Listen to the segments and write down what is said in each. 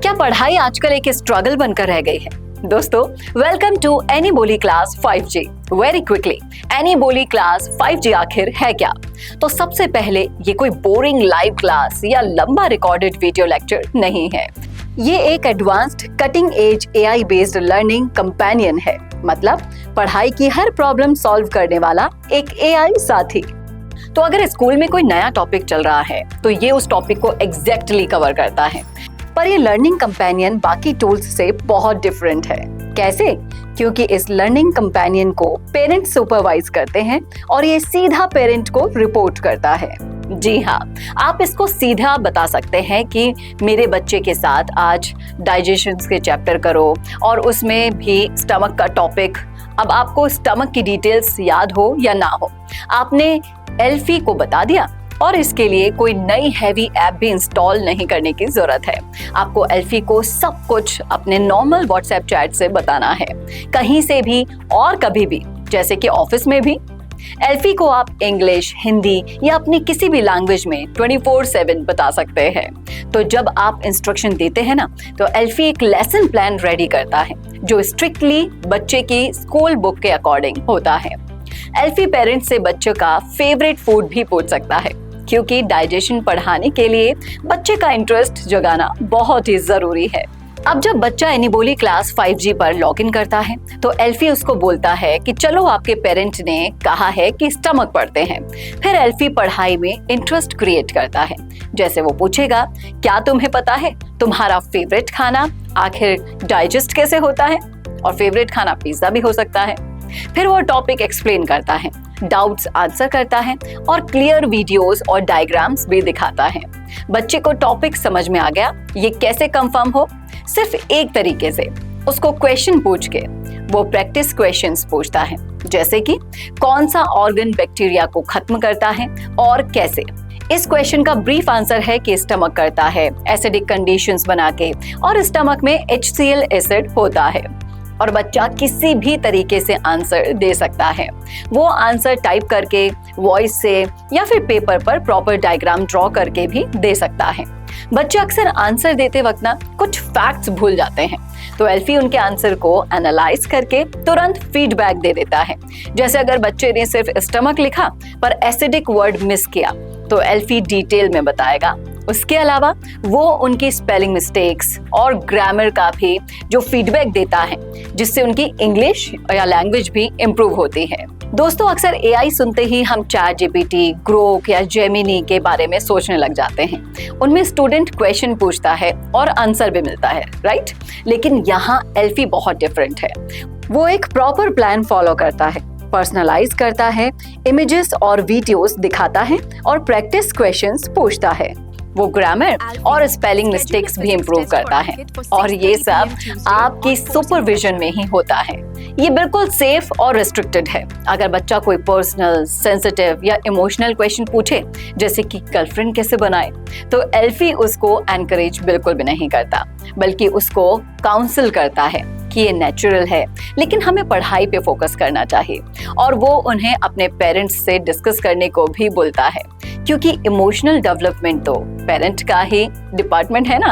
क्या पढ़ाई आजकल एक स्ट्रगल बनकर रह गई है? दोस्तों, वेलकम टू एनी बोली class 5G। Very quickly, any बोली क्लास 5G आखिर है क्या? तो सबसे पहले ये कोई बोरिंग लाइव क्लास या लंबा रिकॉर्डेड वीडियो लेक्चर नहीं है। ये एक advanced cutting edge AI based learning companion है। मतलब पढ़ाई की हर प्रॉब्लम सॉल्व करने वाला एक AI साथी। तो अगर स्कूल में कोई नया टॉपिक चल रहा है तो ये उस टॉपिक को एग्जैक्टली कवर करता है। पर ये लर्निंग कंपेनियन बाकी टूल्स से बहुत डिफरेंट है। कैसे? क्योंकि इस लर्निंग कंपेनियन को पेरेंट्स सुपरवाइज करते हैं और ये सीधा पेरेंट को रिपोर्ट करता है। जी हाँ, आप इसको सीधा बता सकते हैं कि मेरे बच्चे के साथ आज डाइजेशन के चैप्टर करो और उसमें भी स्टमक का टॉपिक। अब आपको स्टमक की डिटेल्स याद हो या ना हो, आपने एल्फी को बता दिया और इसके लिए कोई नई हैवी ऐप भी इंस्टॉल नहीं करने की जरूरत है। आपको एल्फी को सब कुछ अपने नॉर्मल व्हाट्सएप चैट से बताना है, कहीं से भी और कभी भी, जैसे कि ऑफिस में भी। एल्फी को आप इंग्लिश, हिंदी या अपनी किसी भी लैंग्वेज में 24/7 बता सकते हैं। तो जब आप इंस्ट्रक्शन देते हैं ना, तो एल्फी एक लेसन प्लान रेडी करता है जो स्ट्रिक्टली बच्चे की स्कूल बुक के अकॉर्डिंग होता है। एल्फी पेरेंट्स से बच्चों का फेवरेट फूड भी पूछ सकता है, क्योंकि डाइजेशन पढ़ाने के लिए बच्चे का इंटरेस्ट जगाना बहुत ही जरूरी है। अब जब बच्चा एनी बोली क्लास 5G पर लॉगिन करता है तो एल्फी उसको बोलता है कि चलो आपके पेरेंट ने कहा है कि स्टमक पढ़ते हैं। फिर एल्फी पढ़ाई में इंटरेस्ट क्रिएट करता है। जैसे वो पूछेगा, क्या तुम्हें पता है तुम्हारा फेवरेट खाना आखिर डाइजेस्ट कैसे होता है? और फेवरेट खाना पिज्जा भी हो सकता है। फिर वो टॉपिक एक्सप्लेन करता है, डाउट्स आंसर करता है और क्लियर वीडियोस और डायग्राम्स भी दिखाता है। बच्चे को टॉपिक समझ में आ गया। ये कैसे कंफर्म हो? सिर्फ एक तरीके से, उसको क्वेश्चन पूछ के। वो प्रैक्टिस क्वेश्चंस पूछता है, जैसे कि कौन सा ऑर्गन बैक्टीरिया को खत्म करता है और कैसे। इस क्वेश्चन का ब्रीफ आंसर है कि स्टमक करता है एसिडिक कंडीशंस बना के, और स्टमक में HCl एसिड होता है। और बच्चा किसी भी तरीके से आंसर दे सकता है। वो आंसर टाइप करके, वॉइस से या फिर पेपर पर प्रॉपर डायग्राम ड्रॉ करके भी दे सकता है। बच्चे अक्सर आंसर देते वक्त ना कुछ फैक्ट्स भूल जाते हैं, तो एल्फी उनके आंसर को एनालाइज करके तुरंत फीडबैक दे देता है। जैसे अगर बच्चे ने सिर्फ स्टमक लिखा पर एसिडिक वर्ड मिस किया, तो एल्फी डिटेल में बताएगा। उसके अलावा वो उनकी स्पेलिंग मिस्टेक्स और ग्रामर का भी जो फीडबैक देता है, जिससे उनकी इंग्लिश या लैंग्वेज भी इम्प्रूव होती है। दोस्तों, अक्सर AI सुनते ही हम ChatGPT, ग्रोक या जेमिनी के बारे में सोचने लग जाते हैं। उनमें स्टूडेंट क्वेश्चन पूछता है और आंसर भी मिलता है, राइट? लेकिन यहाँ एल्फी बहुत डिफरेंट है। वो एक प्रॉपर प्लान फॉलो करता है, पर्सनलाइज करता है, इमेजेस और वीडियोस दिखाता है और प्रैक्टिस क्वेश्चंस पूछता है। वो ग्रामर और स्पेलिंग मिस्टेक्स भी इम्प्रूव करता है, और ये सब आपकी सुपरविजन में ही होता है। ये बिल्कुल सेफ और रिस्ट्रिक्टेड है। अगर बच्चा कोई पर्सनल, सेंसिटिव या इमोशनल क्वेश्चन पूछे, जैसे कि गर्लफ्रेंड कैसे बनाए, तो एल्फी उसको एनकरेज बिल्कुल भी नहीं करता, बल्कि उसको काउंसिल करता है कि ये नेचुरल है, लेकिन हमें पढ़ाई पे फोकस करना चाहिए। और वो उन्हें अपने पेरेंट्स से डिस्कस करने को भी बोलता है, क्योंकि इमोशनल डेवलपमेंट तो पेरेंट का ही डिपार्टमेंट है ना।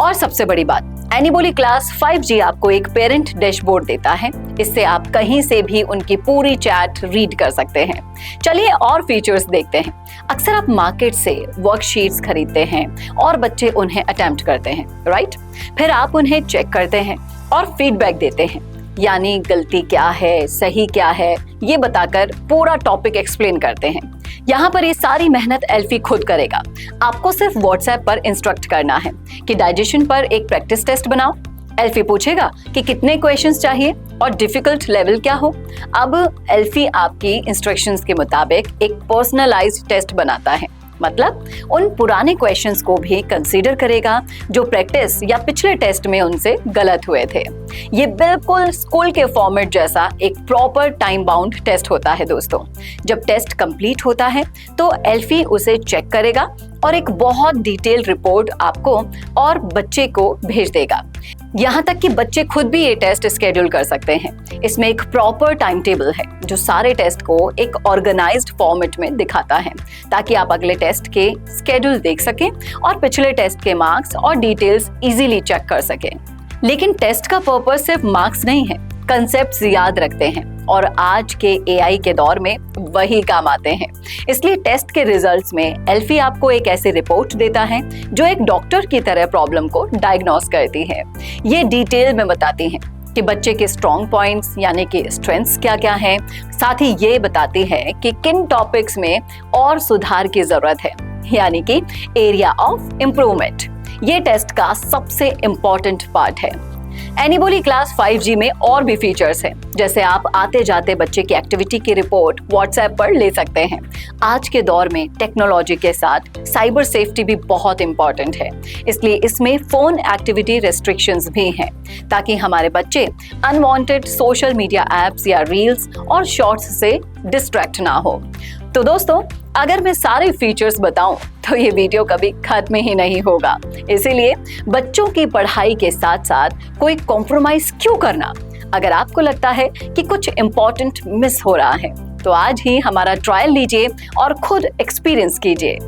और सबसे बड़ी बात, एनी बोली क्लास 5G आपको एक पेरेंट डैशबोर्ड देता है। इससे आप कहीं से भी उनकी पूरी चैट रीड कर सकते हैं। चलिए और फीचर्स देखते हैं। अक्सर आप मार्केट से वर्कशीट्स खरीदते हैं और बच्चे उन्हें अटेम्प्ट करते हैं, राइट? फिर आप उन्हें चेक करते हैं और फीडबैक देते हैं, यानी गलती क्या है, सही क्या है, ये बताकर पूरा टॉपिक एक्सप्लेन करते हैं। यहाँ पर ये सारी मेहनत एल्फी खुद करेगा। आपको सिर्फ व्हाट्सएप पर इंस्ट्रक्ट करना है कि डाइजेशन पर एक प्रैक्टिस टेस्ट बनाओ। एल्फी पूछेगा कि कितने क्वेश्चंस चाहिए और डिफिकल्ट लेवल क्या हो। अब एल्फी आपकी इंस्ट्रक्शंस के मुताबिक एक पर्सनलाइज्ड टेस्ट बनाता है। मतलब उन पुराने क्वेश्चंस को भी कंसीडर करेगा जो प्रैक्टिस या पिछले टेस्ट में उनसे गलत हुए थे। ये बिल्कुल स्कूल के फॉर्मेट जैसा एक प्रॉपर टाइम बाउंड टेस्ट होता है दोस्तों। जब टेस्ट कंप्लीट होता है तो एल्फी उसे चेक करेगा और एक बहुत डिटेल रिपोर्ट आपको और बच्चे को भेज देगा। यहाँ तक कि बच्चे खुद भी ये टेस्ट स्केड्यूल कर सकते हैं। इसमें एक प्रॉपर टाइम टेबल है जो सारे टेस्ट को एक ऑर्गेनाइज्ड फॉर्मेट में दिखाता है, ताकि आप अगले टेस्ट के स्केड्यूल देख सकें और पिछले टेस्ट के मार्क्स और डिटेल्स इजीली चेक कर सकें। लेकिन टेस्ट का पर्पस सिर्फ मार्क्स नहीं है, कंसेप्ट्स याद रखते हैं और आज के एआई के दौर में वही काम आते हैं। इसलिए टेस्ट के रिजल्ट्स में एल्फी आपको एक ऐसी रिपोर्ट देता है जो एक डॉक्टर की तरह प्रॉब्लम को डायग्नोस करती है। ये डिटेल में बताती है कि बच्चे के स्ट्रॉन्ग पॉइंट्स यानी कि स्ट्रेंथ्स क्या क्या हैं, साथ ही ये बताती है कि किन टॉपिक्स में और सुधार की जरूरत है, यानी कि एरिया ऑफ इम्प्रूवमेंट। ये टेस्ट का सबसे इम्पोर्टेंट पार्ट है। एनीबोली क्लास 5G में और भी फीचर्स हैं, जैसे आप आते जाते बच्चे की एक्टिविटी की रिपोर्ट व्हाट्सएप पर ले सकते हैं। आज के दौर में टेक्नोलॉजी के साथ साइबर सेफ्टी भी बहुत इंपॉर्टेंट है, इसलिए इसमें फोन एक्टिविटी रेस्ट्रिक्शंस भी हैं, ताकि हमारे बच्चे अनवांटेड सोशल मीडिया एप्स या रील्स और शॉर्ट्स से डिस्ट्रैक्ट ना हो। तो दोस्तों, अगर मैं सारे फीचर्स बताऊं तो ये वीडियो कभी खत्म ही नहीं होगा। इसीलिए बच्चों की पढ़ाई के साथ साथ कोई कॉम्प्रोमाइज क्यों करना? अगर आपको लगता है कि कुछ इम्पोर्टेंट मिस हो रहा है तो आज ही हमारा ट्रायल लीजिए और खुद एक्सपीरियंस कीजिए।